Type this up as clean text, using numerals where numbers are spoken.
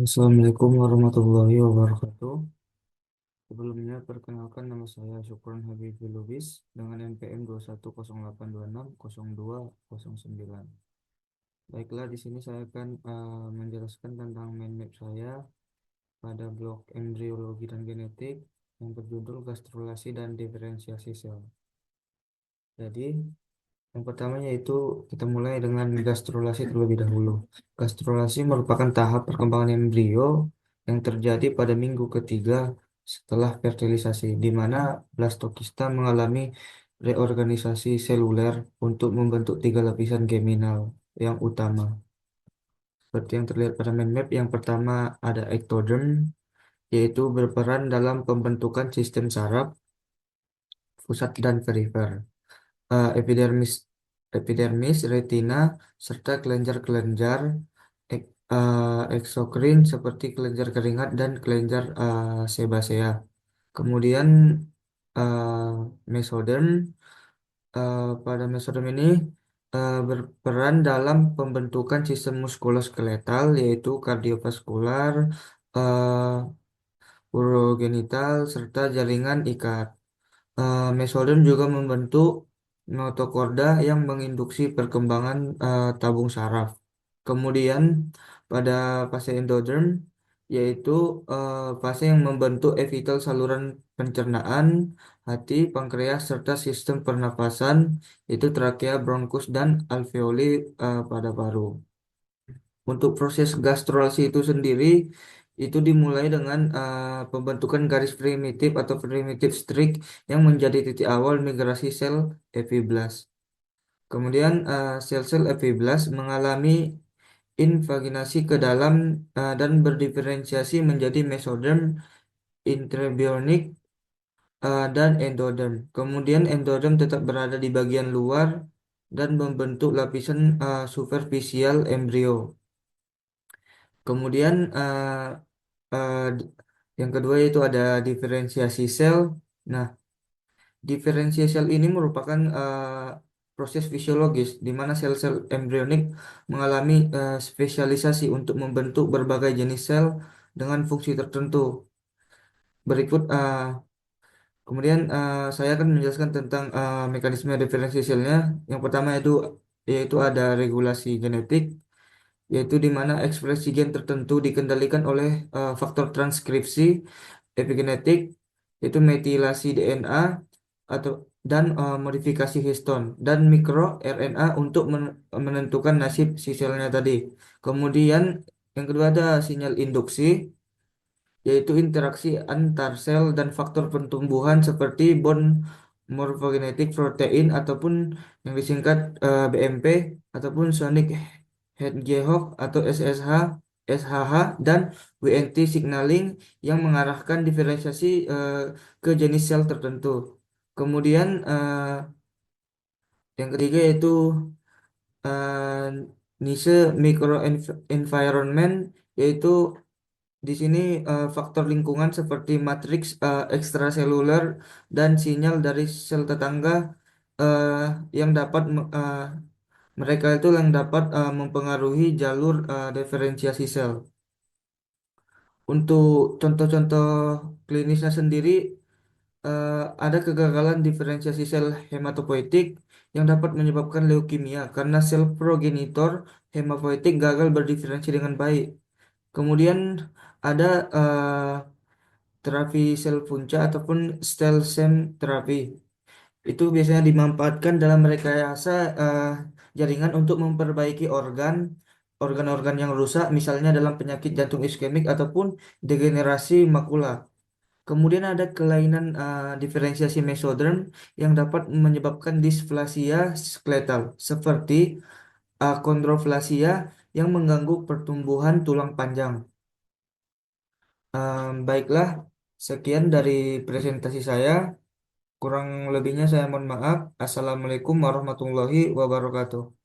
Assalamualaikum warahmatullahi wabarakatuh. Sebelumnya, perkenalkan nama saya Syukron Habibie Lubis dengan NPM 210820209. Baiklah, di sini saya akan menjelaskan tentang mind map saya pada blok embriologi dan genetik yang berjudul gastrulasi dan diferensiasi sel. Jadi, yang pertama yaitu kita mulai dengan gastrulasi terlebih dahulu. Gastrulasi merupakan tahap perkembangan embrio yang terjadi pada minggu ketiga setelah fertilisasi, di mana blastokista mengalami reorganisasi seluler untuk membentuk tiga lapisan geminal yang utama. Seperti yang terlihat pada mind map, yang pertama ada ectoderm, yaitu berperan dalam pembentukan sistem saraf, pusat dan perifer. Epidermis, retina, serta kelenjar-kelenjar eksokrin seperti kelenjar keringat dan kelenjar sebasea. Kemudian uh, mesoderm, pada mesoderm ini berperan dalam pembentukan sistem muskuloskeletal yaitu kardiovaskular, uh, urogenital, serta jaringan ikat. Mesoderm juga membentuk notokorda yang menginduksi perkembangan tabung saraf. Kemudian pada fase endoderm, yaitu fase yang membentuk epitel saluran pencernaan, hati, pankreas, serta sistem pernapasan, yaitu trakea, bronkus, dan alveoli pada paru. Untuk proses gastrulasi itu sendiri, itu dimulai dengan pembentukan garis primitif atau primitive streak yang menjadi titik awal migrasi sel epiblast. Kemudian sel-sel epiblast mengalami invaginasi ke dalam dan berdiferensiasi menjadi mesoderm, intrebionik, dan endoderm. Kemudian endoderm tetap berada di bagian luar dan membentuk lapisan superficial embrio. Kemudian d- yang kedua yaitu ada diferensiasi sel. Nah, diferensiasi sel ini merupakan proses fisiologis di mana sel-sel embrionik mengalami spesialisasi untuk membentuk berbagai jenis sel dengan fungsi tertentu. Berikut kemudian saya akan menjelaskan tentang mekanisme diferensiasi selnya. Yang pertama yaitu ada regulasi genetik, yaitu di mana ekspresi gen tertentu dikendalikan oleh faktor transkripsi epigenetik, yaitu metilasi DNA atau dan modifikasi histon dan mikro RNA untuk menentukan nasib si selnya tadi. Kemudian yang kedua ada sinyal induksi, yaitu interaksi antar sel dan faktor pertumbuhan seperti bone morphogenetic protein ataupun yang disingkat BMP ataupun sonic Hedgehog atau SSH, SHH dan WNT signaling yang mengarahkan diferensiasi ke jenis sel tertentu. Kemudian yang ketiga yaitu eh, niche microenvironment, yaitu di sini faktor lingkungan seperti matriks ekstraseluler dan sinyal dari sel tetangga eh, yang dapat mereka itu yang dapat mempengaruhi jalur diferensiasi sel. Untuk contoh-contoh klinisnya sendiri, eh, ada kegagalan diferensiasi sel hematopoietik yang dapat menyebabkan leukemia karena sel progenitor hematopoietik gagal berdiferensi dengan baik. Kemudian ada terapi sel punca ataupun stem cell terapi. Itu biasanya dimanfaatkan dalam rekayasa eh, jaringan untuk memperbaiki organ-organ yang rusak, misalnya dalam penyakit jantung iskemik ataupun degenerasi makula. Kemudian ada kelainan diferensiasi mesoderm yang dapat menyebabkan displasia skeletal seperti akondroplasia yang mengganggu pertumbuhan tulang panjang. Baiklah, sekian dari presentasi saya. Kurang lebihnya saya mohon maaf. Assalamualaikum warahmatullahi wabarakatuh.